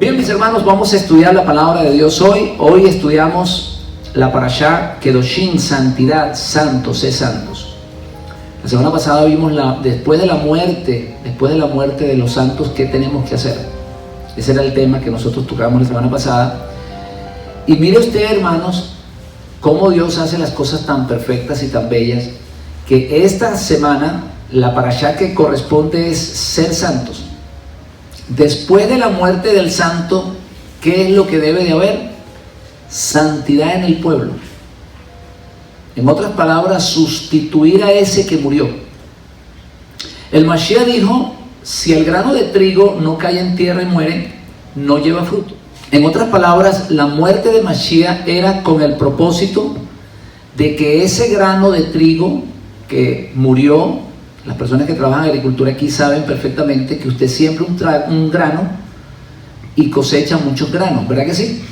Bien, mis hermanos, vamos a estudiar la palabra de Dios hoy. Hoy estudiamos la parashá Kedoshim, santidad, santos, santos. La semana pasada vimos después de la muerte de los santos, ¿qué tenemos que hacer? Ese era el tema que nosotros tocamos la semana pasada. Y mire usted, hermanos, cómo Dios hace las cosas tan perfectas y tan bellas, que esta semana la parashá que corresponde es ser santos. Después de la muerte del santo, ¿qué es lo que debe de haber? Santidad en el pueblo. En otras palabras, sustituir a ese que murió. El Mashiach dijo: si el grano de trigo no cae en tierra y muere, no lleva fruto. En otras palabras, la muerte de Mashiach era con el propósito de que ese grano de trigo que murió, las personas que trabajan en agricultura aquí saben perfectamente que usted siembra un grano y cosecha muchos granos, ¿verdad que sí?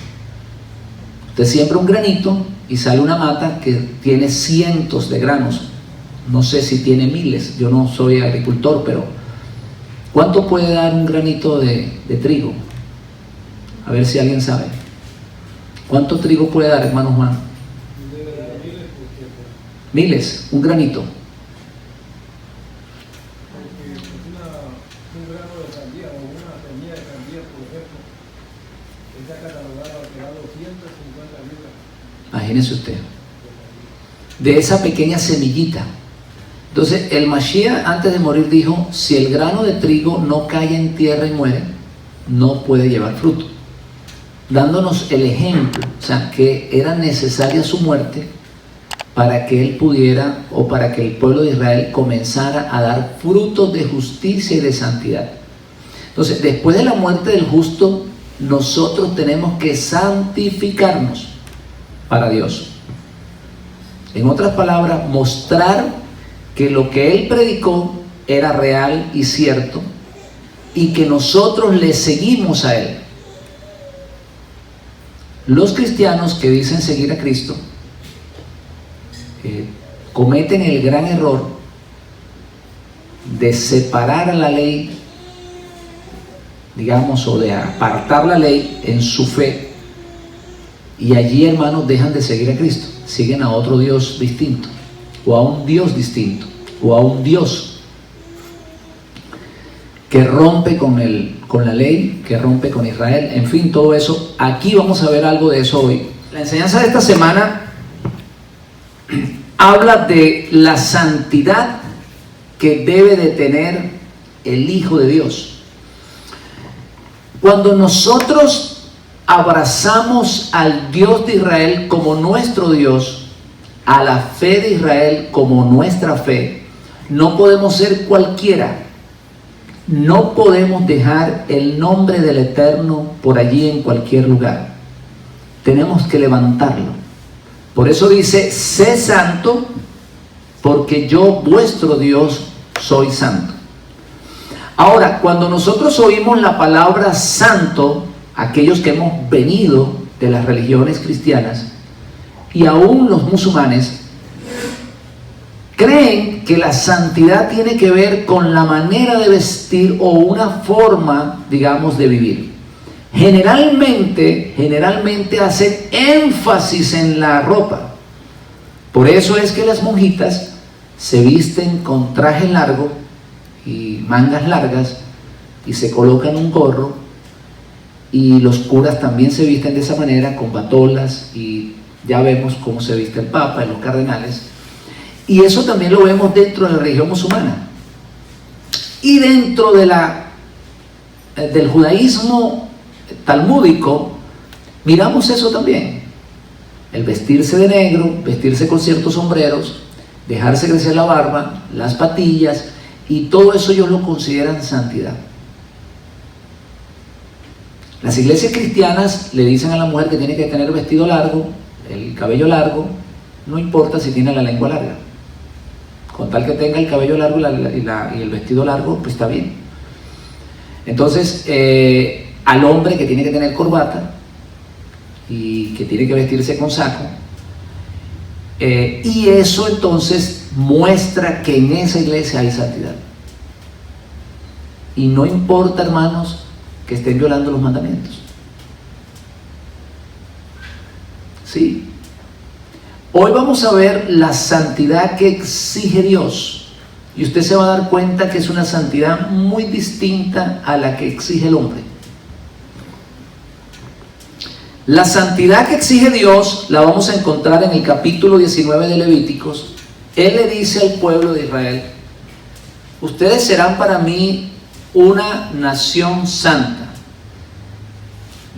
Usted siembra un granito y sale una mata que tiene cientos de granos. No sé si tiene miles, yo no soy agricultor, pero ¿cuánto puede dar un granito de trigo? A ver si alguien sabe. ¿Cuánto trigo puede dar, hermano Juan? Miles, un granito. Imagínese usted, de esa pequeña semillita. Entonces el Mashiach antes de morir dijo: si el grano de trigo no cae en tierra y muere, no puede llevar fruto, dándonos el ejemplo, o sea, que era necesaria su muerte para que él pudiera, o para que el pueblo de Israel comenzara a dar frutos de justicia y de santidad. Entonces, después de la muerte del justo, nosotros tenemos que santificarnos para Dios. En otras palabras, mostrar que lo que él predicó era real y cierto, y que nosotros le seguimos a él. Los cristianos que dicen seguir a Cristo cometen el gran error de separar a la ley, digamos, o de apartar la ley en su fe, y allí, hermanos, dejan de seguir a Cristo, siguen a otro Dios distinto, o a un Dios distinto, o a un Dios que rompe con la ley, que rompe con Israel, en fin, todo eso. Aquí vamos a ver algo de eso hoy. La enseñanza de esta semana habla de la santidad que debe de tener el Hijo de Dios. Cuando nosotros abrazamos al Dios de Israel como nuestro Dios, a la fe de Israel como nuestra fe, no podemos ser cualquiera. No podemos dejar el nombre del Eterno por allí en cualquier lugar. Tenemos que levantarlo. Por eso dice: sé santo, porque yo, vuestro Dios, soy santo. Ahora, cuando nosotros oímos la palabra santo, aquellos que hemos venido de las religiones cristianas y aún los musulmanes, creen que la santidad tiene que ver con la manera de vestir o una forma, digamos, de vivir. Generalmente hacen énfasis en la ropa. Por eso es que las monjitas se visten con traje largo y mangas largas y se colocan un gorro, y los curas también se visten de esa manera, con batolas, y ya vemos cómo se viste el Papa y los cardenales. Y eso también lo vemos dentro de la religión musulmana. Y dentro de del judaísmo talmúdico, miramos eso también. El vestirse de negro, vestirse con ciertos sombreros, dejarse crecer la barba, las patillas, y todo eso ellos lo consideran santidad. Las iglesias cristianas le dicen a la mujer que tiene que tener vestido largo, el cabello largo, no importa si tiene la lengua larga. Con tal que tenga el cabello largo y el vestido largo, pues está bien. Entonces, al hombre que tiene que tener corbata y que tiene que vestirse con saco, y eso entonces muestra que en esa iglesia hay santidad. Y no importa, hermanos, que estén violando los mandamientos. ¿Sí? Hoy vamos a ver la santidad que exige Dios. Y usted se va a dar cuenta que es una santidad muy distinta a la que exige el hombre. La santidad que exige Dios la vamos a encontrar en el capítulo 19 de Levíticos. Él le dice al pueblo de Israel: ustedes serán para mí una nación santa.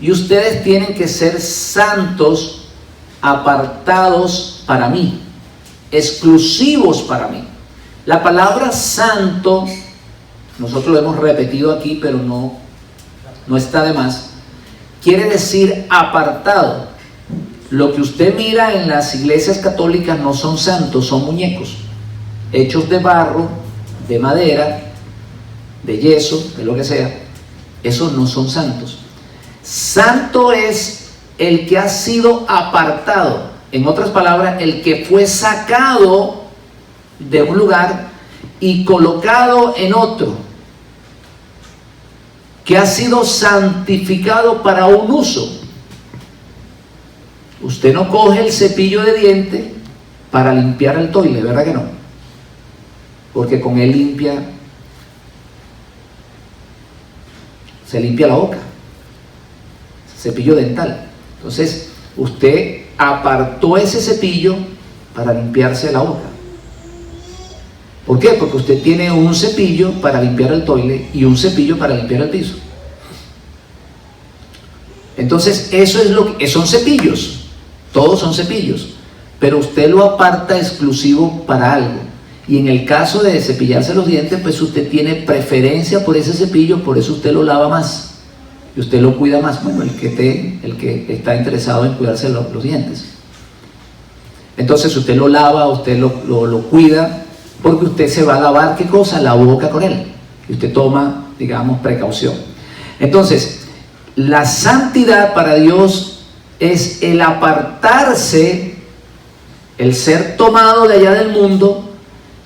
Y ustedes tienen que ser santos, apartados para mí, exclusivos para mí. La palabra santo, nosotros lo hemos repetido aquí, pero no está de más. Quiere decir apartado. Lo que usted mira en las iglesias católicas no son santos, son muñecos, hechos de barro, de madera, de yeso, de lo que sea. Esos no son santos. Santo es el que ha sido apartado. En otras palabras, el que fue sacado de un lugar y colocado en otro, que ha sido santificado para un uso. Usted no coge el cepillo de diente para limpiar el toile, ¿verdad que no? Porque con él se limpia la boca, cepillo dental. Entonces usted apartó ese cepillo para limpiarse la boca. ¿Por qué? Porque usted tiene un cepillo para limpiar el toile y un cepillo para limpiar el piso. Entonces eso es lo que son cepillos, todos son cepillos, pero usted lo aparta exclusivo para algo. Y en el caso de cepillarse los dientes, pues usted tiene preferencia por ese cepillo, por eso usted lo lava más y usted lo cuida más. Bueno, el que está interesado en cuidarse los dientes. Entonces usted lo lava, usted lo cuida, porque usted se va a lavar, ¿qué cosa? La boca con él. Y usted toma, digamos, precaución. Entonces, la santidad para Dios es el apartarse, el ser tomado de allá del mundo,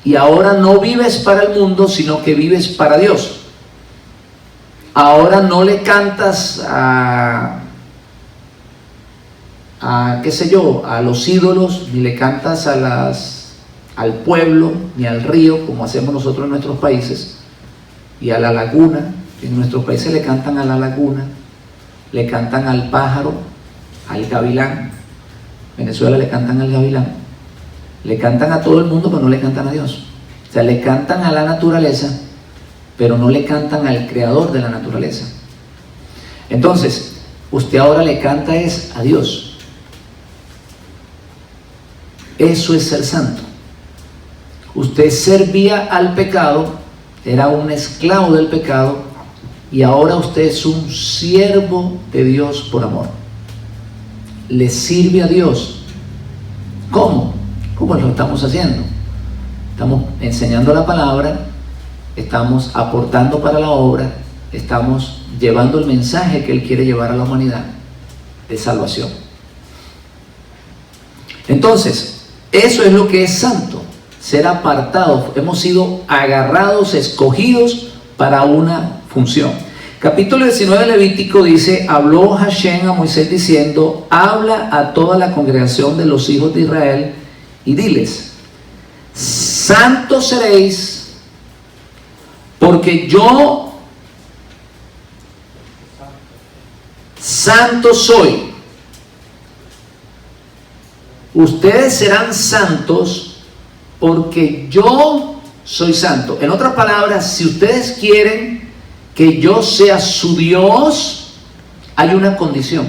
y ahora no vives para el mundo, sino que vives para Dios. Ahora no le cantas qué sé yo, a los ídolos, ni le cantas al pueblo, ni al río, como hacemos nosotros en nuestros países, y a la laguna. En nuestros países le cantan a la laguna, le cantan al pájaro, al gavilán. En Venezuela le cantan al gavilán, le cantan a todo el mundo, pero no le cantan a Dios. O sea, le cantan a la naturaleza, pero no le cantan al creador de la naturaleza. Entonces, usted ahora le canta es a Dios. Eso es ser santo. Usted servía al pecado, era un esclavo del pecado, y ahora usted es un siervo de Dios por amor. Le sirve a Dios. ¿Cómo? ¿Cómo lo estamos haciendo? Estamos enseñando la palabra, estamos aportando para la obra, estamos llevando el mensaje que Él quiere llevar a la humanidad de salvación. Entonces, eso es lo que es santo. Ser apartados, hemos sido agarrados, escogidos para una función. Capítulo 19 de Levítico dice: habló Hashem a Moisés diciendo: habla a toda la congregación de los hijos de Israel y diles: santos seréis, porque yo santo soy. Ustedes serán santos porque yo soy santo. En otras palabras, si ustedes quieren que yo sea su Dios, hay una condición.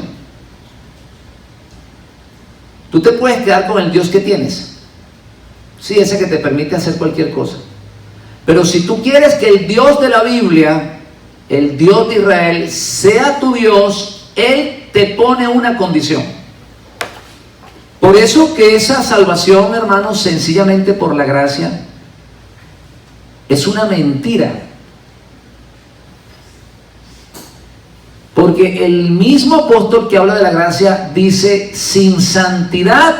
Tú te puedes quedar con el Dios que tienes, sí, ese que te permite hacer cualquier cosa. Pero si tú quieres que el Dios de la Biblia, el Dios de Israel, sea tu Dios, Él te pone una condición. Por eso que esa salvación, hermanos, sencillamente por la gracia, es una mentira. Porque el mismo apóstol que habla de la gracia dice: sin santidad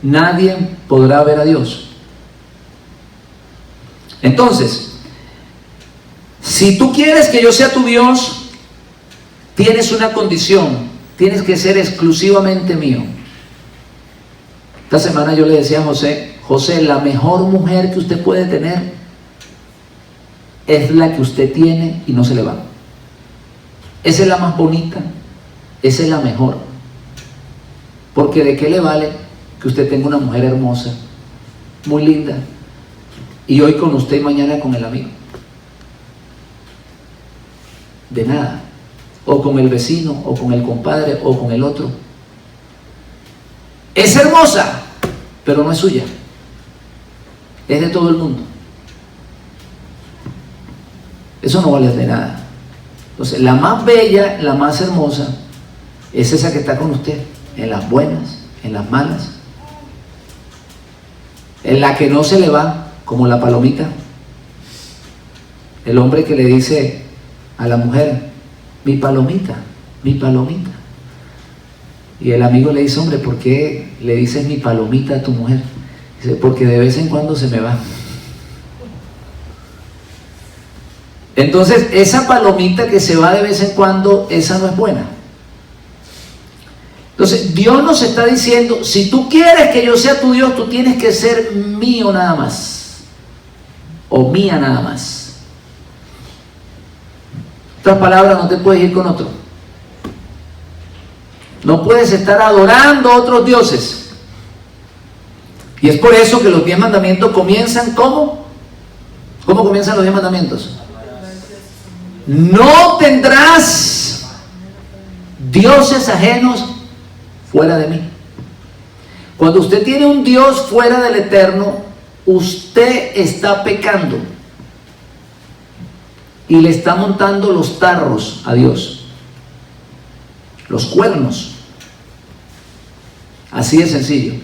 nadie podrá ver a Dios. Entonces, Si tú quieres que yo sea tu Dios, tienes una condición, tienes que ser exclusivamente mío. Esta semana yo le decía a José, la mejor mujer que usted puede tener es la que usted tiene y no se le va. Esa es la más bonita, esa es la mejor. Porque ¿de qué le vale que usted tenga una mujer hermosa, muy linda, y hoy con usted y mañana con el amigo? De nada. O con el vecino, o con el compadre, o con el otro. Es hermosa, pero no es suya. Es de todo el mundo. Eso no vale de nada. Entonces, la más bella, la más hermosa, es esa que está con usted, en las buenas, en las malas, en la que no se le va, como la palomita. El hombre que le dice a la mujer, mi palomita, mi palomita. Y el amigo le dice, hombre, ¿por qué le dices mi palomita a tu mujer? Dice, porque de vez en cuando se me va. Entonces, esa palomita que se va de vez en cuando, esa no es buena. Entonces, Dios nos está diciendo, si tú quieres que yo sea tu Dios, tú tienes que ser mío nada más. O mía nada más. En otras palabras, no te puedes ir con otro. No puedes estar adorando a otros dioses. Y es por eso que los 10 mandamientos comienzan ¿cómo? ¿Cómo comienzan los 10 mandamientos? No tendrás dioses ajenos fuera de mí. Cuando usted tiene un Dios fuera del Eterno, usted está pecando y le está montando los tarros a Dios, los cuernos. Así de sencillo.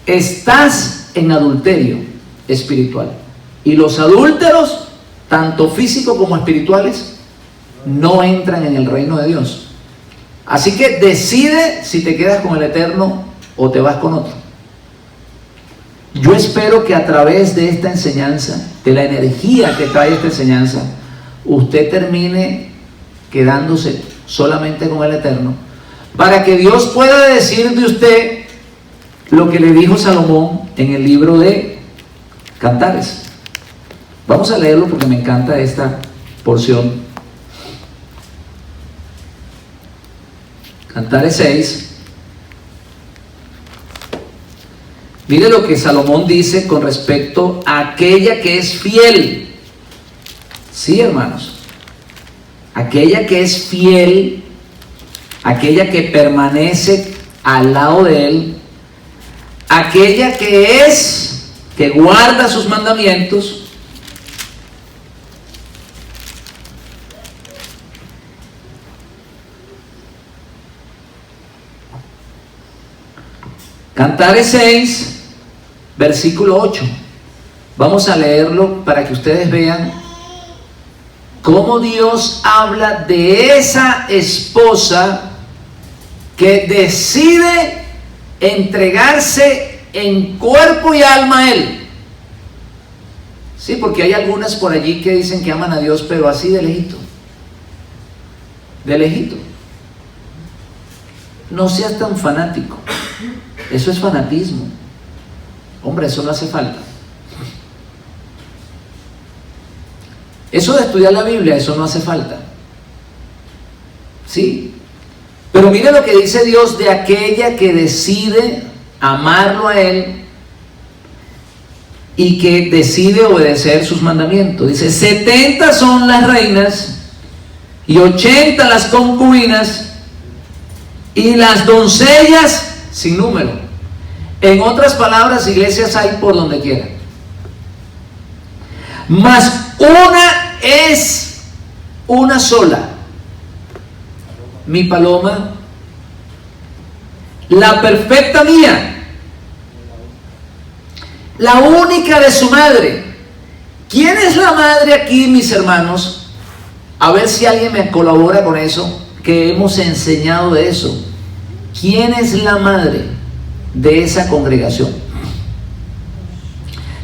Estás en adulterio espiritual. Y los adúlteros, tanto físicos como espirituales, no entran en el reino de Dios. Así que decide si te quedas con el Eterno o te vas con otro. Yo espero que a través de esta enseñanza, de la energía que trae esta enseñanza, usted termine quedándose solamente con el Eterno, para que Dios pueda decir de usted lo que le dijo Salomón en el libro de Cantares. Vamos a leerlo porque me encanta esta porción. Cantares 6. Mire lo que Salomón dice con respecto a aquella que es fiel. Sí, hermanos. Aquella que es fiel, aquella que permanece al lado de él, aquella que guarda sus mandamientos. Cantares 6, versículo 8. Vamos a leerlo para que ustedes vean cómo Dios habla de esa esposa que decide entregarse en cuerpo y alma a Él. Sí, porque hay algunas por allí que dicen que aman a Dios, pero así de lejito. De lejito. No seas tan fanático. Eso es fanatismo. Hombre, eso no hace falta. Eso de estudiar la Biblia, eso no hace falta. ¿Sí? Pero mire lo que dice Dios de aquella que decide amarlo a Él y que decide obedecer sus mandamientos. Dice, 70 son las reinas y 80 las concubinas y las doncellas sin número. En otras palabras, iglesias hay por donde quiera. Mas una es una sola, mi paloma, la perfecta mía, la única de su madre. ¿Quién es la madre aquí, mis hermanos? A ver si alguien me colabora con eso, que hemos enseñado de eso. ¿Quién es la madre de esa congregación?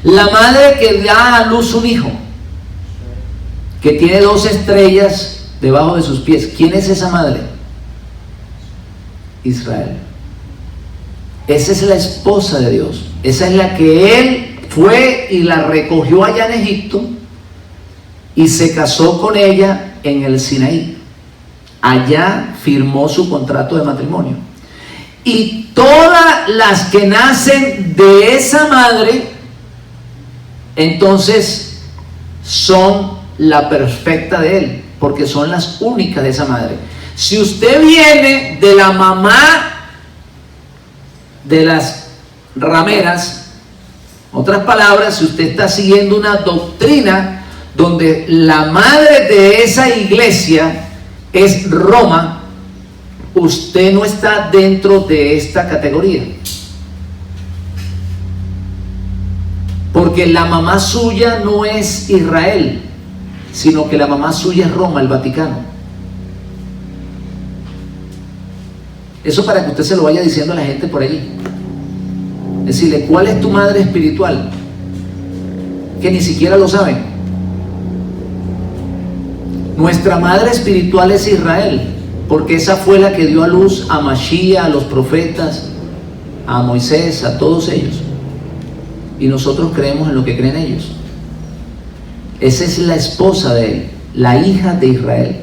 La madre que da a luz un hijo, que tiene 2 estrellas debajo de sus pies. ¿Quién es esa madre? Israel. Esa es la esposa de Dios. Esa es la que Él fue y la recogió allá en Egipto y se casó con ella en el Sinaí. Allá firmó su contrato de matrimonio. Y todas las que nacen de esa madre, entonces son la perfecta de Él, porque son las únicas de esa madre. Si usted viene de la mamá de las rameras, otras palabras, si usted está siguiendo una doctrina donde la madre de esa iglesia es Roma, usted no está dentro de esta categoría, porque la mamá suya no es Israel, sino que la mamá suya es Roma, el Vaticano. Eso para que usted se lo vaya diciendo a la gente por allí. Decirle, ¿cuál es tu madre espiritual? Que ni siquiera lo saben. Nuestra madre espiritual es Israel, porque esa fue la que dio a luz a Mashiach, a los profetas, a Moisés, a todos ellos. Y nosotros creemos en lo que creen ellos. Esa es la esposa de él, la hija de Israel.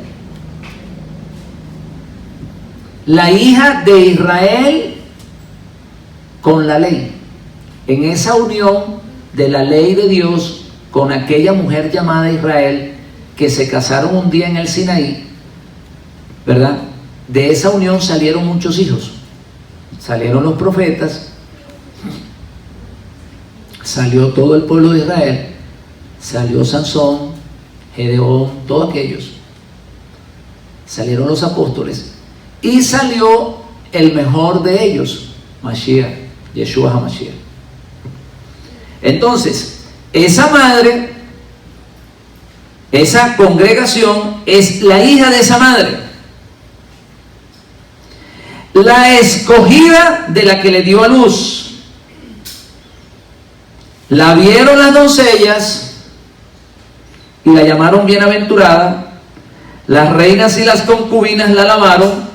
La hija de Israel con la ley. En esa unión de la ley de Dios con aquella mujer llamada Israel, que se casaron un día en el Sinaí, ¿verdad? De esa unión salieron muchos hijos. Salieron los profetas, salió todo el pueblo de Israel, salió Sansón, Gedeón, todos aquellos. Salieron los apóstoles y salió el mejor de ellos, Mashiach, Yeshua HaMashiach. Entonces, esa madre, esa congregación es la hija de esa madre, la escogida de la que le dio a luz. La vieron las doncellas y la llamaron bienaventurada. Las reinas y las concubinas la alabaron.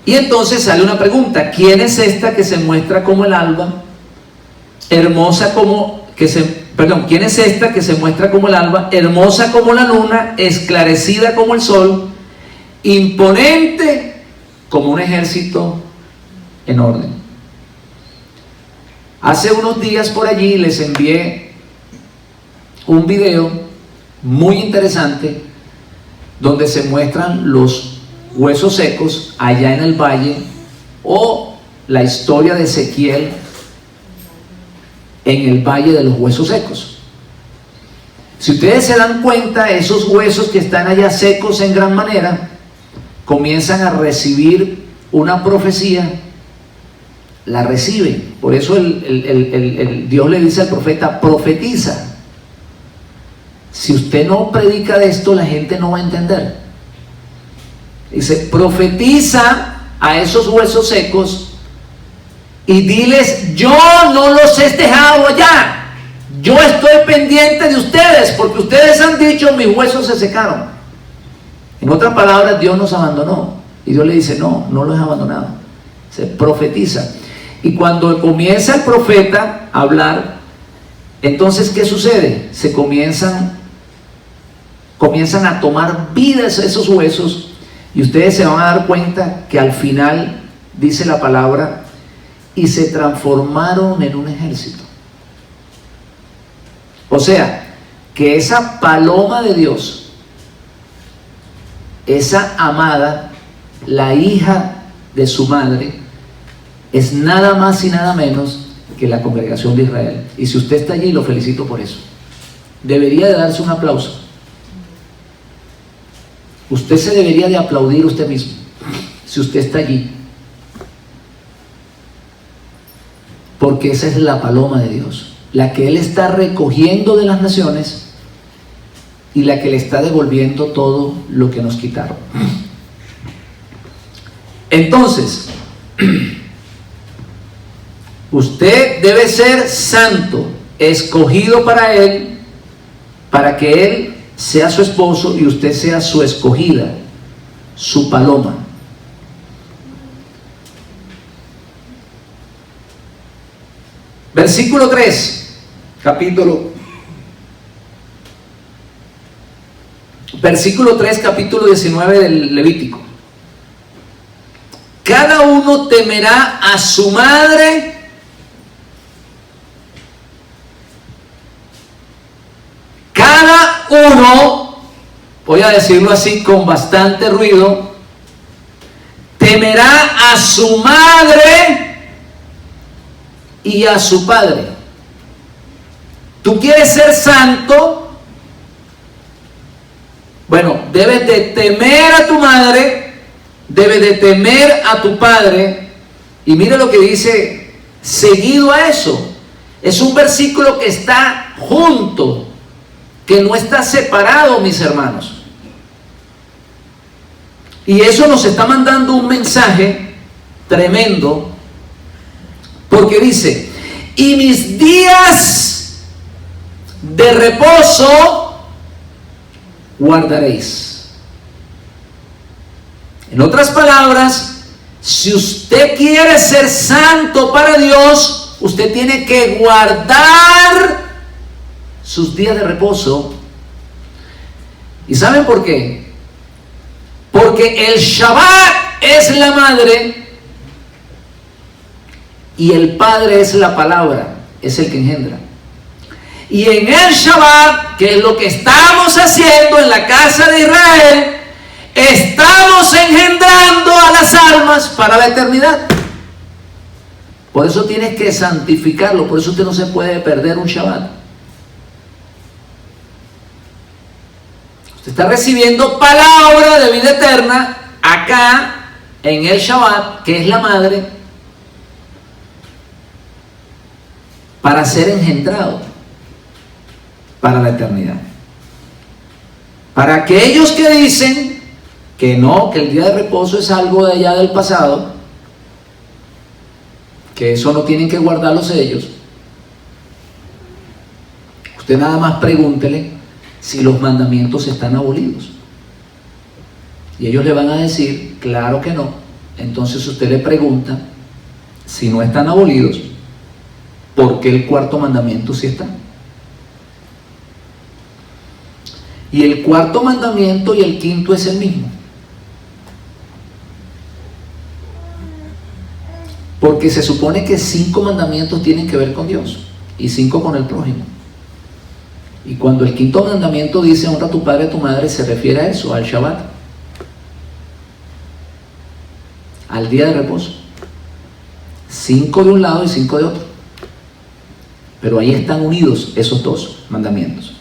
Y entonces sale una pregunta: ¿quién es esta que se muestra como el alba, hermosa como ¿quién es esta que se muestra como el alba, hermosa como la luna, esclarecida como el sol, imponente como un ejército en orden? Hace unos días por allí les envié un video muy interesante donde se muestran los huesos secos allá en el valle, o la historia de Ezequiel en el valle de los huesos secos. Si ustedes se dan cuenta, esos huesos que están allá secos en gran manera comienzan a recibir una profecía, la reciben. Por eso Dios le dice al profeta: profetiza. Si usted no predica de esto, la gente no va a entender. Dice: profetiza a esos huesos secos y diles: yo no los he dejado allá, yo estoy pendiente de ustedes, porque ustedes han dicho: mis huesos se secaron. En otras palabras, Dios nos abandonó. Y Dios le dice: no, no los he abandonado. Se profetiza. Y cuando comienza el profeta a hablar, entonces ¿qué sucede? Se comienzan a tomar vida esos huesos, y ustedes se van a dar cuenta que al final dice la palabra: y se transformaron en un ejército. O sea, que esa paloma de Dios, esa amada, la hija de su madre, es nada más y nada menos que la congregación de Israel. Y si usted está allí, lo felicito por eso. Debería de darse un aplauso. Usted se debería de aplaudir usted mismo si usted está allí, porque esa es la paloma de Dios, la que Él está recogiendo de las naciones y la que le está devolviendo todo lo que nos quitaron. Entonces, usted debe ser santo, escogido para Él, para que Él sea su esposo y usted sea su escogida, su paloma. Versículo 3, versículo 3, capítulo 19 del Levítico. Cada uno temerá a su madre cada uno, voy a decirlo así con bastante ruido, temerá a su madre y a su padre. ¿Tú quieres ser santo? Bueno, debes de temer a tu madre, debes de temer a tu padre. Y mira lo que dice seguido a eso. Es un versículo que está junto, que no está separado, mis hermanos. Y eso nos está mandando un mensaje tremendo, porque dice: y mis días de reposo guardaréis. En otras palabras, si usted quiere ser santo para Dios, usted tiene que guardar sus días de reposo. ¿Y saben por qué? Porque el Shabbat es la madre y el padre es la palabra, es el que engendra. Y en el Shabbat, que es lo que estamos haciendo en la casa de Israel, estamos engendrando a las almas para la eternidad. Por eso tienes que santificarlo, por eso usted no se puede perder un Shabbat. Usted está recibiendo palabra de vida eterna acá en el Shabbat, que es la madre, para ser engendrado para la eternidad. Para aquellos que dicen que no, que el día de reposo es algo de allá del pasado, que eso no tienen que guardarlos ellos, usted nada más pregúntele si los mandamientos están abolidos. Y ellos le van a decir, claro que no. Entonces usted le pregunta, si no están abolidos, ¿por qué el cuarto mandamiento sí está? Y el cuarto mandamiento y el quinto es el mismo. Porque se supone que 5 mandamientos tienen que ver con Dios y 5 con el prójimo. Y cuando el quinto mandamiento dice honra a tu padre y a tu madre, se refiere a eso, al Shabbat, al día de reposo. 5 de un lado y 5 de otro. Pero ahí están unidos esos 2 mandamientos.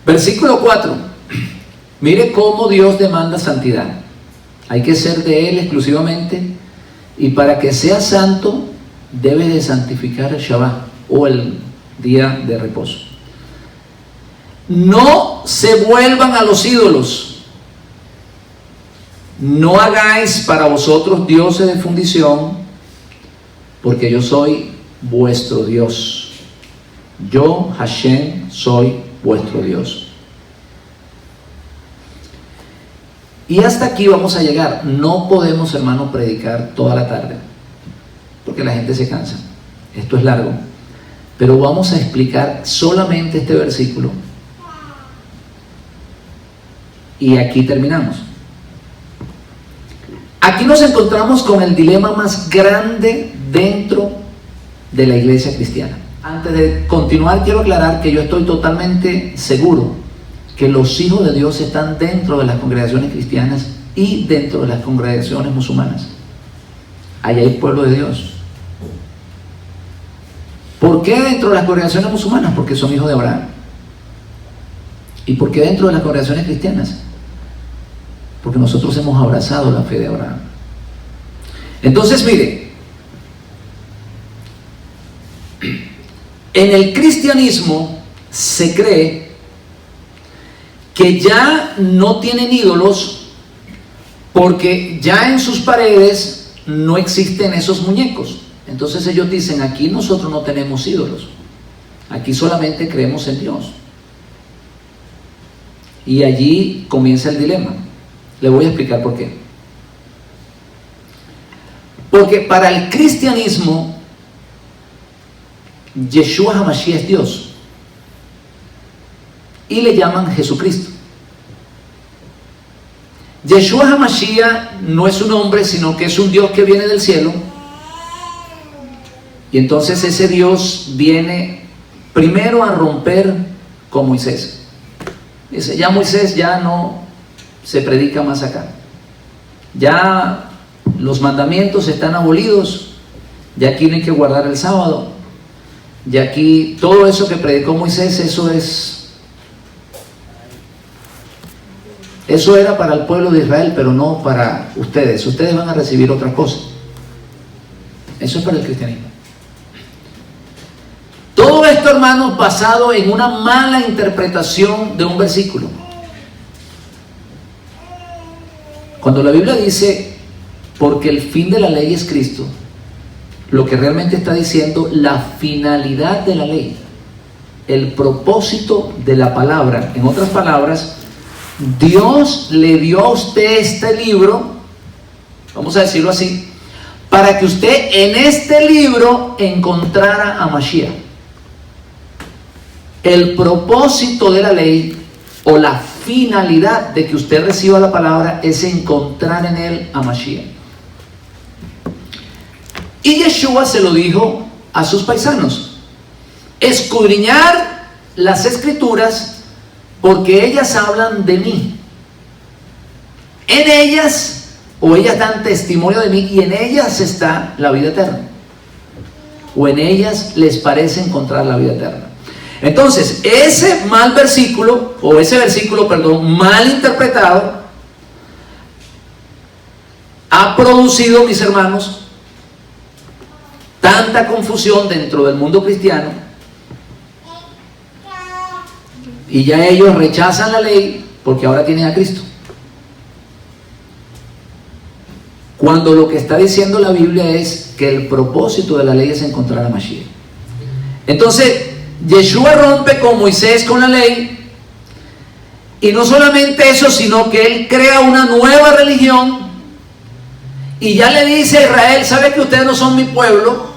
Versículo 4. Mire cómo Dios demanda santidad. Hay que ser de Él exclusivamente, y para que sea santo debe de santificar el Shabbat o el día de reposo. No se vuelvan a los ídolos. No hagáis para vosotros dioses de fundición, porque yo soy vuestro Dios. Yo, Hashem, soy vuestro Dios. Y hasta aquí vamos a llegar. No podemos, hermano, predicar toda la tarde, porque la gente se cansa. Esto es largo. Pero vamos a explicar solamente este versículo. Y aquí terminamos. Aquí nos encontramos con el dilema más grande dentro de la iglesia cristiana. Antes de continuar, quiero aclarar que yo estoy totalmente seguro que los hijos de Dios están dentro de las congregaciones cristianas y dentro de las congregaciones musulmanas. Allá hay pueblo de Dios. ¿Por qué dentro de las congregaciones musulmanas? Porque son hijos de Abraham. ¿Y por qué dentro de las congregaciones cristianas? Porque nosotros hemos abrazado la fe de Abraham. Entonces, mire, en el cristianismo se cree que ya no tienen ídolos, porque ya en sus paredes no existen esos muñecos. Entonces ellos dicen, aquí nosotros no tenemos ídolos, aquí solamente creemos en Dios. Y allí comienza el dilema. Le voy a explicar por qué. Porque para el cristianismo, Yeshua HaMashiach es Dios. Y le llaman Jesucristo. Yeshua HaMashiach no es un hombre, sino que es un Dios que viene del cielo. Y entonces ese Dios viene primero a romper con Moisés. Dice, ya Moisés ya no se predica más acá. Ya los mandamientos están abolidos. Ya aquí no hay que guardar el sábado. Ya aquí todo eso que predicó Moisés, eso era para el pueblo de Israel, pero no para ustedes. Ustedes van a recibir otra cosa. Eso es para el cristianismo. Todo esto, hermanos, basado en una mala interpretación de un versículo. Cuando la Biblia dice, porque el fin de la ley es Cristo, lo que realmente está diciendo, la finalidad de la ley, el propósito de la palabra. En otras palabras, Dios le dio a usted este libro, vamos a decirlo así, para que usted en este libro encontrara a Mashiach. El propósito de la ley o la finalidad de que usted reciba la palabra es encontrar en él a Mashiach. Y Yeshua se lo dijo a sus paisanos: escudriñar las escrituras, porque ellas hablan de mí. En ellas, o ellas dan testimonio de mí, y en ellas está la vida eterna. O en ellas les parece encontrar la vida eterna. Entonces, ese mal versículo, o ese versículo, perdón, mal interpretado, ha producido, mis hermanos, tanta confusión dentro del mundo cristiano, y ya ellos rechazan la ley porque ahora tienen a Cristo. Cuando lo que está diciendo la Biblia es que el propósito de la ley es encontrar a Mashiach. Entonces, Yeshua rompe con Moisés con la ley, y no solamente eso, sino que él crea una nueva religión, y ya le dice a Israel: ¿sabe que ustedes no son mi pueblo?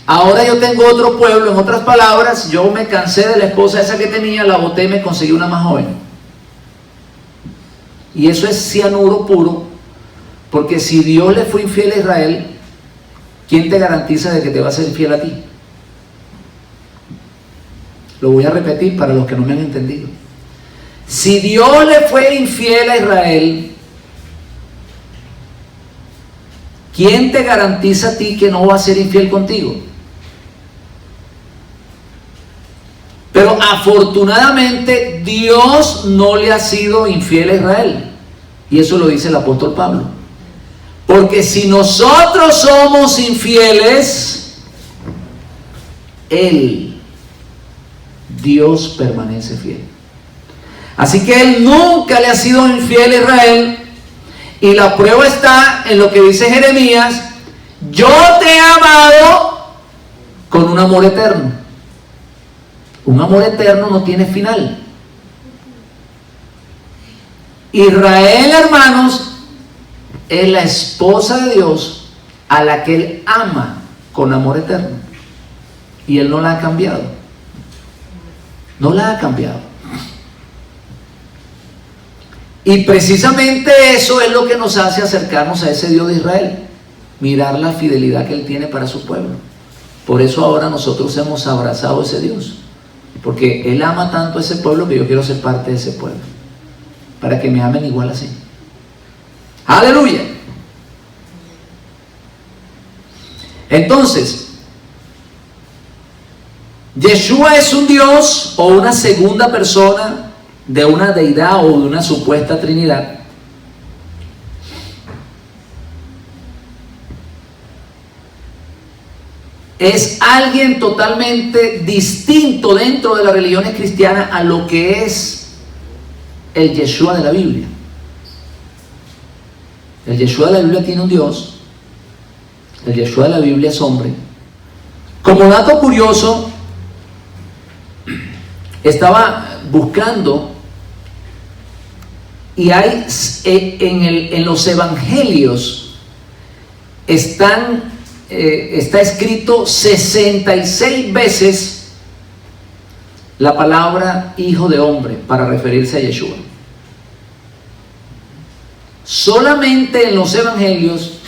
Ahora yo tengo otro pueblo. En otras palabras, yo me cansé de la esposa esa que tenía, la boté y me conseguí una más joven. Y eso es cianuro puro, porque si Dios le fue infiel a Israel, ¿quién te garantiza de que te va a ser infiel a ti? Lo voy a repetir para los que no me han entendido. Si Dios le fue infiel a Israel, ¿quién te garantiza a ti que no va a ser infiel contigo? Pero afortunadamente Dios no le ha sido infiel a Israel. Y eso lo dice el apóstol Pablo. Porque si nosotros somos infieles, Dios permanece fiel. Así que Él nunca le ha sido infiel a Israel. Y la prueba está en lo que dice Jeremías: yo te he amado con un amor eterno. Un amor eterno no tiene final. Israel, hermanos, es la esposa de Dios a la que Él ama con amor eterno. Y Él no la ha cambiado. No la ha cambiado. Y precisamente eso es lo que nos hace acercarnos a ese Dios de Israel. Mirar la fidelidad que Él tiene para su pueblo. Por eso ahora nosotros hemos abrazado a ese Dios. Porque Él ama tanto a ese pueblo que yo quiero ser parte de ese pueblo. Para que me amen igual así. ¡Aleluya! Entonces, Yeshua es un Dios o una segunda persona de una deidad o de una supuesta trinidad. Es alguien totalmente distinto dentro de las religiones cristianas a lo que es el Yeshua de la Biblia. El Yeshua de la Biblia tiene un Dios. El Yeshua de la Biblia es hombre. Como dato curioso, estaba buscando y hay en los evangelios está escrito 66 veces la palabra hijo de hombre para referirse a Yeshua. Solamente en los evangelios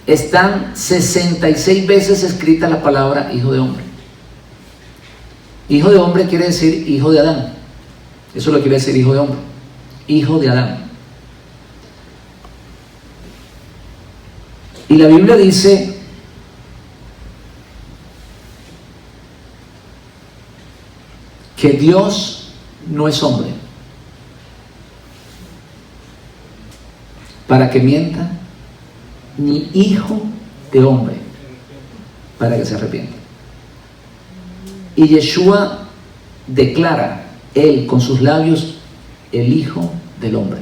están 66 veces escrita la palabra hijo de hombre. Hijo de hombre quiere decir hijo de Adán. Eso lo quiere decir hijo de hombre. Hijo de Adán. Y la Biblia dice que Dios no es hombre para que mienta, ni hijo de hombre para que se arrepienta. Y Yeshua declara, él con sus labios, el hijo del hombre.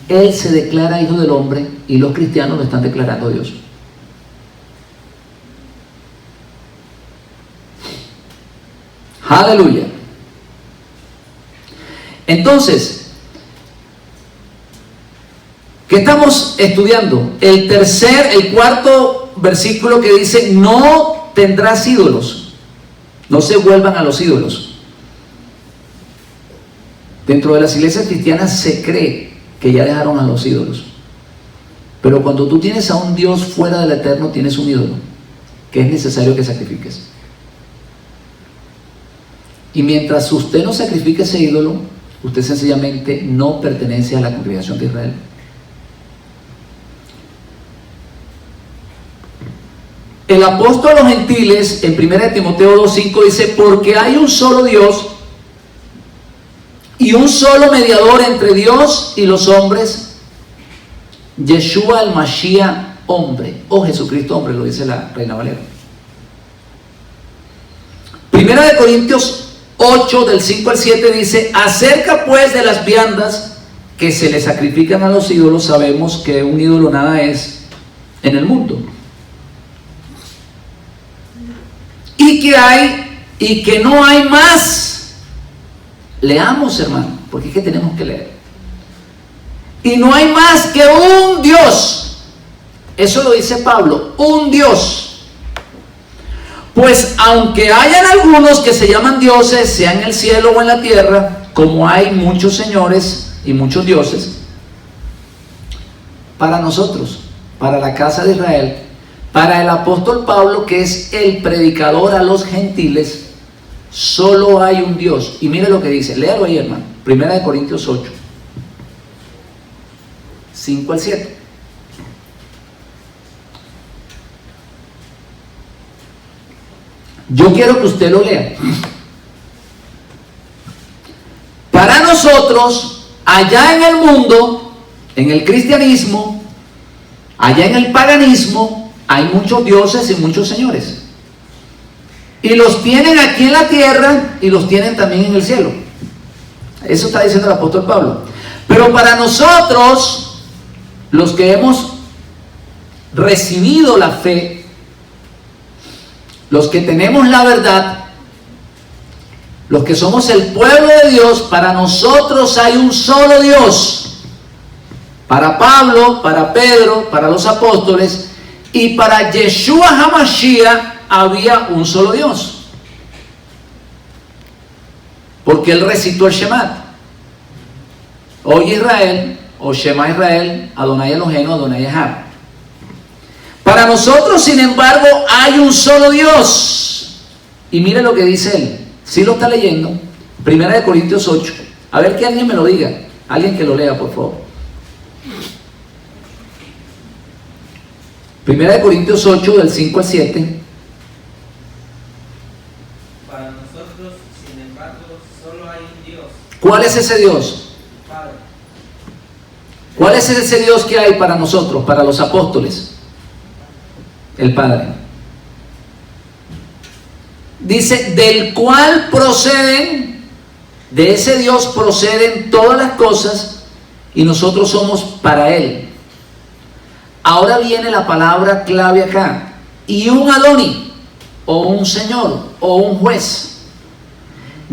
Él se declara hijo del hombre y los cristianos lo están declarando Dios. Aleluya. Entonces, ¿qué estamos estudiando? El cuarto versículo que dice, no tendrás ídolos, no se vuelvan a los ídolos. Dentro de las iglesias cristianas se cree que ya dejaron a los ídolos, pero cuando tú tienes a un Dios fuera del eterno, tienes un ídolo que es necesario que sacrifiques. Y mientras usted no sacrifique ese ídolo, usted sencillamente no pertenece a la congregación de Israel. El apóstol a los gentiles en 1 Timoteo 2:5 dice, porque hay un solo Dios y un solo mediador entre Dios y los hombres, Yeshua el Mashiach hombre, o Jesucristo hombre, lo dice la Reina Valera. 1 Corintios 8 del 5 al 7 dice, acerca pues de las viandas que se le sacrifican a los ídolos, sabemos que un ídolo nada es en el mundo, y que no hay más. Leamos, hermano, porque es que tenemos que leer. Y no hay más que un Dios. Eso lo dice Pablo, un Dios. Pues aunque hayan algunos que se llaman dioses, sea en el cielo o en la tierra, como hay muchos señores y muchos dioses, para nosotros, para la casa de Israel, para el apóstol Pablo, que es el predicador a los gentiles, solo hay un Dios. Y mire lo que dice, léalo ahí, hermano. 1 Corintios 8, 5 al 7. Yo quiero que usted lo lea. Para nosotros, allá en el mundo, en el cristianismo, allá en el paganismo, hay muchos dioses y muchos señores. Y los tienen aquí en la tierra y los tienen también en el cielo. Eso está diciendo el apóstol Pablo. Pero para nosotros, los que hemos recibido la fe, los que tenemos la verdad, los que somos el pueblo de Dios, para nosotros hay un solo Dios. Para Pablo, para Pedro, para los apóstoles y para Yeshua HaMashiach había un solo Dios. Porque él recitó el Shema. Oye Israel, o Shema Israel, Adonai Eloheinu, Adonai Echad. Para nosotros, sin embargo, hay un solo Dios. Y mire lo que dice él. Si lo está leyendo, 1 Corintios 8. A ver que alguien me lo diga. Alguien que lo lea, por favor. 1 Corintios 8, del 5 al 7. Para nosotros, sin embargo, solo hay un Dios. ¿Cuál es ese Dios? Padre. ¿Cuál es ese Dios que hay para nosotros, para los apóstoles? El Padre. Dice, del cual proceden, de ese Dios proceden todas las cosas, y nosotros somos para Él. Ahora viene la palabra clave acá. Y un Adoni, o un Señor, o un juez.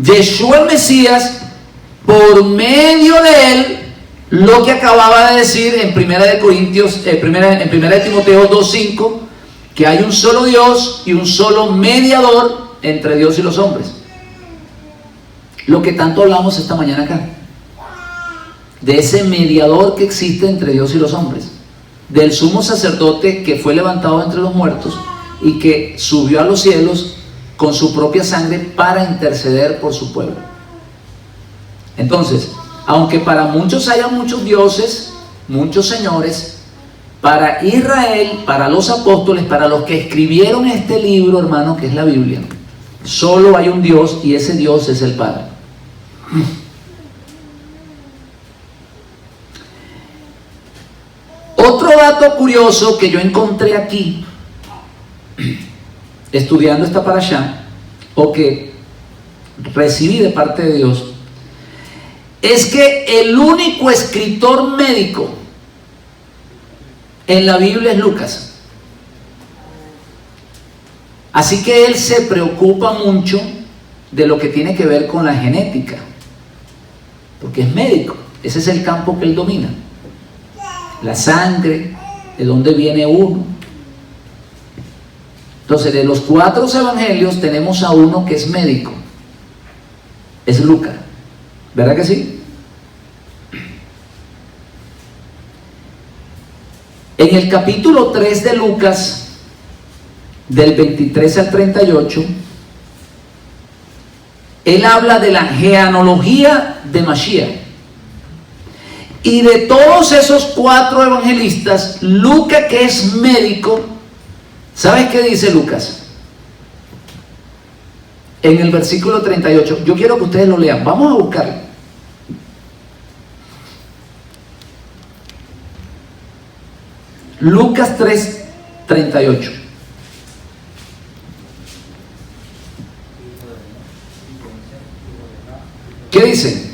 Yeshua el Mesías, por medio de él, lo que acababa de decir en Primera de Timoteo 2:5, que hay un solo Dios y un solo mediador entre Dios y los hombres. Lo que tanto hablamos esta mañana acá, de ese mediador que existe entre Dios y los hombres, del sumo sacerdote que fue levantado entre los muertos y que subió a los cielos con su propia sangre para interceder por su pueblo. Entonces, aunque para muchos haya muchos dioses, muchos señores, para Israel, para los apóstoles, para los que escribieron este libro, hermano, que es la Biblia, solo hay un Dios, y ese Dios es el Padre. Otro dato curioso que yo encontré aquí, estudiando esta parashá, o que recibí de parte de Dios, es que el único escritor médico en la Biblia es Lucas. Así que él se preocupa mucho de lo que tiene que ver con la genética, porque es médico, ese es el campo que él domina. La sangre, de dónde viene uno. Entonces, de los 4 evangelios tenemos a uno que es médico, es Lucas, ¿verdad que sí? En el capítulo 3 de Lucas, del 23 al 38, él habla de la genealogía de Mashiach. Y de todos esos 4 evangelistas, Lucas, que es médico, ¿sabes qué dice Lucas? En el versículo 38, yo quiero que ustedes lo lean, vamos a buscarlo. Lucas 3:38. ¿Qué dice?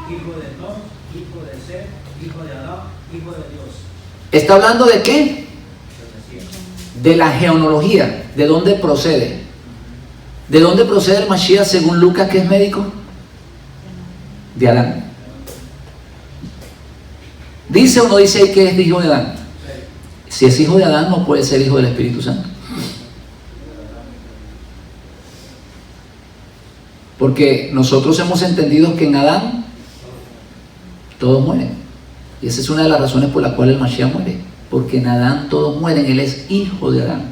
Hijo de Dios, hijo de Seth, hijo de Adán, hijo de Dios. ¿Está hablando de qué? De la genealogía, ¿de dónde procede? ¿De dónde procede el Mashiach según Lucas, que es médico? De Adán. ¿Dice o no dice ahí que es hijo de Adán? Si es hijo de Adán, no puede ser hijo del Espíritu Santo. Porque nosotros hemos entendido que en Adán todos mueren. Y esa es una de las razones por las cuales el Mashiach muere. Porque en Adán todos mueren, él es hijo de Adán.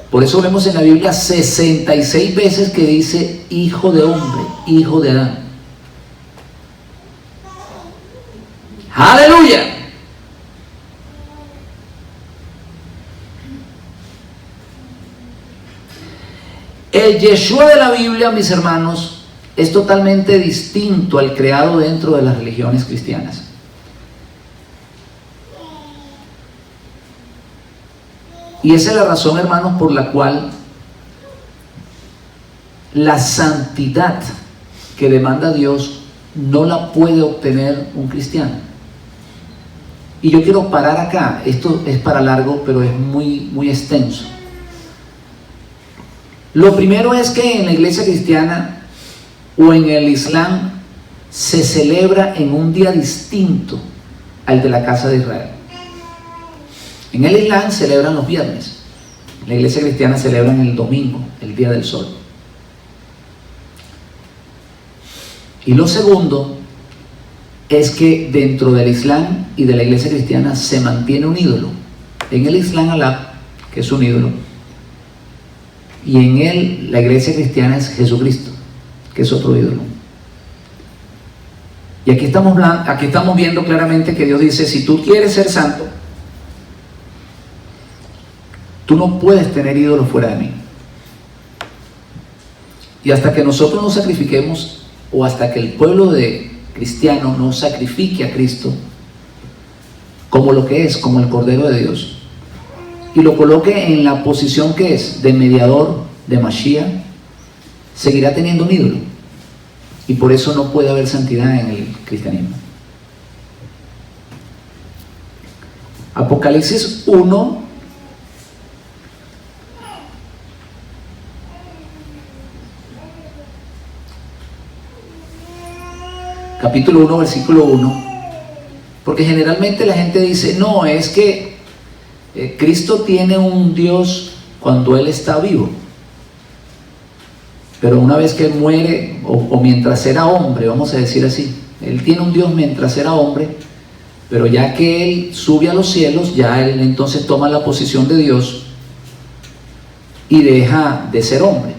Por eso vemos en la Biblia 66 veces que dice hijo de hombre, hijo de Adán. ¡Aleluya! El Yeshua de la Biblia, mis hermanos, es totalmente distinto al creado dentro de las religiones cristianas. Y esa es la razón, hermanos, por la cual la santidad que demanda Dios no la puede obtener un cristiano. Y yo quiero parar acá, esto es para largo, pero es muy extenso. Lo primero es que en la iglesia cristiana o en el Islam se celebra en un día distinto al de la casa de Israel. En el Islam celebran los viernes, en la iglesia cristiana celebran el domingo, el día del sol. Y lo segundo es que dentro del Islam y de la iglesia cristiana se mantiene un ídolo. En el Islam, Alá, que es un ídolo, y en él la iglesia cristiana es Jesucristo, que es otro ídolo. Y aquí estamos viendo claramente que Dios dice: si tú quieres ser santo, tú no puedes tener ídolos fuera de mí. Y hasta que nosotros nos sacrifiquemos, o hasta que el pueblo cristiano no sacrifique a Cristo como lo que es, como el Cordero de Dios, y lo coloque en la posición que es de mediador, de Mashiach, seguirá teniendo un ídolo. Y por eso no puede haber santidad en el cristianismo. Apocalipsis 1, capítulo 1, versículo 1, porque generalmente la gente dice, no, es que Cristo tiene un Dios cuando Él está vivo, pero una vez que Él muere, o mientras era hombre, vamos a decir así, Él tiene un Dios mientras era hombre, pero ya que Él sube a los cielos, ya Él entonces toma la posición de Dios y deja de ser hombre.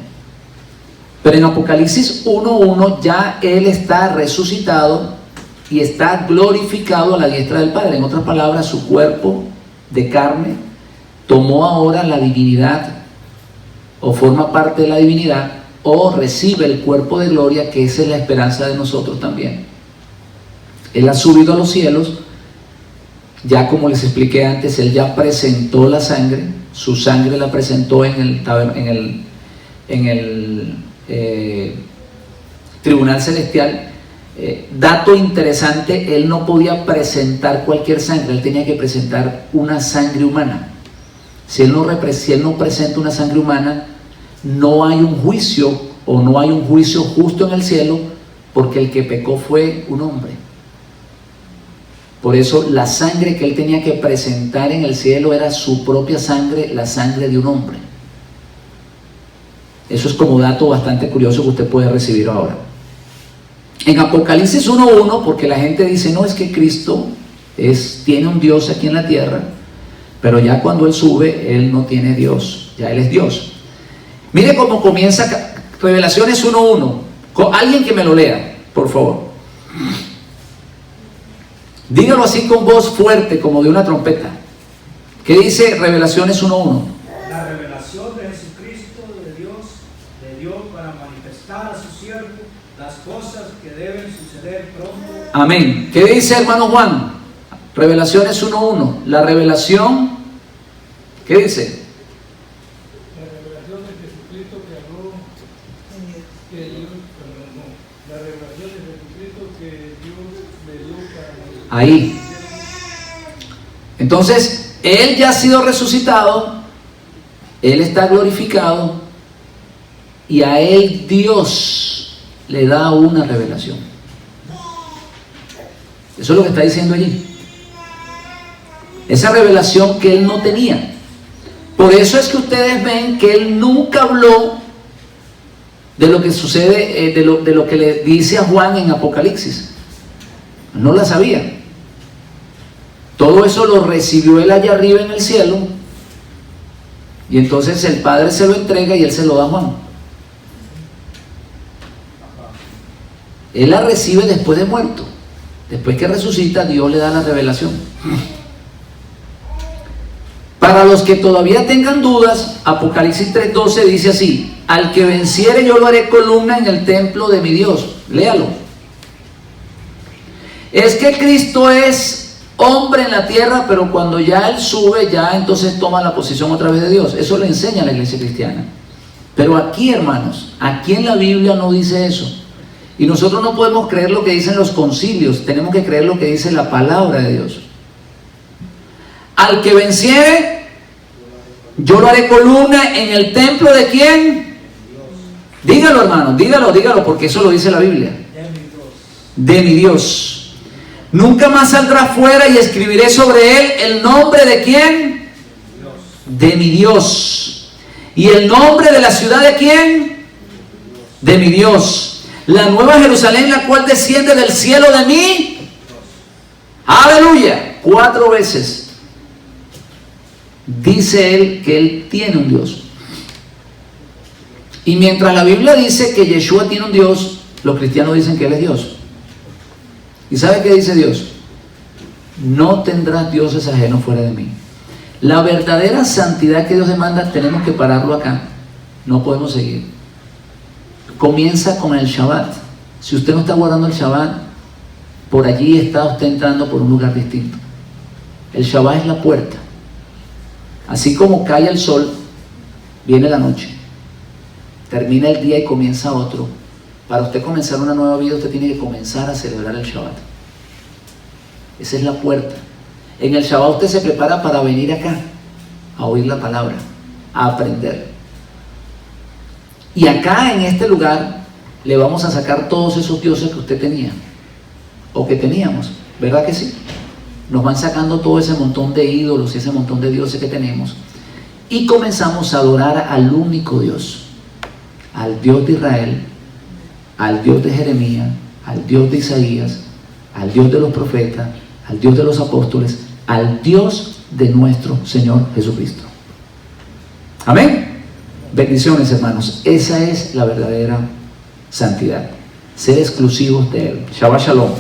Pero en Apocalipsis 1:1 ya Él está resucitado y está glorificado a la diestra del Padre. En otras palabras, su cuerpo de carne tomó ahora la divinidad, o forma parte de la divinidad, o recibe el cuerpo de gloria, que esa es la esperanza de nosotros también. Él ha subido a los cielos, ya como les expliqué antes, Él ya presentó la sangre, su sangre la presentó en el tribunal celestial. Dato interesante, Él no podía presentar cualquier sangre, Él tenía que presentar una sangre humana. Si él no presenta una sangre humana, no hay un juicio, o no hay un juicio justo en el cielo, porque el que pecó fue un hombre. Por eso la sangre que Él tenía que presentar en el cielo era su propia sangre, la sangre de un hombre. Eso es como dato bastante curioso que usted puede recibir ahora. En Apocalipsis 1:1, porque la gente dice, no, es que Cristo tiene un Dios aquí en la tierra, pero ya cuando Él sube, Él no tiene Dios, ya Él es Dios. Mire cómo comienza Revelaciones 1:1. Alguien que me lo lea, por favor. Dígalo así con voz fuerte, como de una trompeta. ¿Qué dice Revelaciones 1:1? La revelación de Jesucristo, de Dios para manifestar a su siervo las cosas que deben suceder pronto. Amén. ¿Qué dice hermano Juan? Revelaciones 1:1. La revelación, ¿qué dice? La revelación de Jesucristo que habló, la revelación de Jesucristo que Dios le dio para... Ahí. Entonces, Él ya ha sido resucitado, Él está glorificado, y a Él Dios le da una revelación. Eso es lo que está diciendo allí. Esa revelación que Él no tenía. Por eso es que ustedes ven que Él nunca habló de lo que sucede, de lo que le dice a Juan en Apocalipsis. No la sabía. Todo eso lo recibió Él allá arriba en el cielo, y entonces el Padre se lo entrega y Él se lo da a Juan. Él la recibe después de muerto. Después que resucita, Dios le da la revelación. Para los que todavía tengan dudas, Apocalipsis 3:12 dice así: al que venciere yo lo haré columna en el templo de mi Dios. Léalo. Es que Cristo es hombre en la tierra, pero cuando ya Él sube, ya entonces toma la posición otra vez de Dios. Eso le enseña a la iglesia cristiana. Pero aquí, hermanos, aquí en la Biblia no dice eso. Y nosotros no podemos creer lo que dicen los concilios, tenemos que creer lo que dice la palabra de Dios. Al que venciere, yo lo haré columna en el templo de ¿quién? Dígalo, hermano, dígalo, porque eso lo dice la Biblia. De mi Dios. Nunca más saldrá fuera, y escribiré sobre él el nombre de ¿quién? De mi Dios. ¿Y el nombre de la ciudad de quién? De mi Dios. La nueva Jerusalén, la cual desciende del cielo de mí. Aleluya. 4 veces dice Él que Él tiene un Dios. Y mientras la Biblia dice que Yeshua tiene un Dios, los cristianos dicen que Él es Dios. ¿Y sabe qué dice Dios? No tendrás dioses ajenos fuera de mí. La verdadera santidad que Dios demanda, tenemos que pararlo acá. No podemos seguir. Comienza con el Shabbat. Si usted no está guardando el Shabbat, por allí está usted entrando por un lugar distinto. El Shabbat es la puerta. Así como cae el sol, viene la noche. Termina el día y comienza otro. Para usted comenzar una nueva vida, usted tiene que comenzar a celebrar el Shabbat. Esa es la puerta. En el Shabbat usted se prepara para venir acá, a oír la palabra, a aprender. Y acá en este lugar le vamos a sacar todos esos dioses que usted tenía, o que teníamos, ¿verdad que sí? Nos van sacando todo ese montón de ídolos y ese montón de dioses que tenemos, y comenzamos a adorar al único Dios, al Dios de Israel, al Dios de Jeremías, al Dios de Isaías, al Dios de los profetas, al Dios de los apóstoles, al Dios de nuestro Señor Jesucristo. Amén. Bendiciones, hermanos. Esa es la verdadera santidad, ser exclusivos de Él. Shabbat Shalom.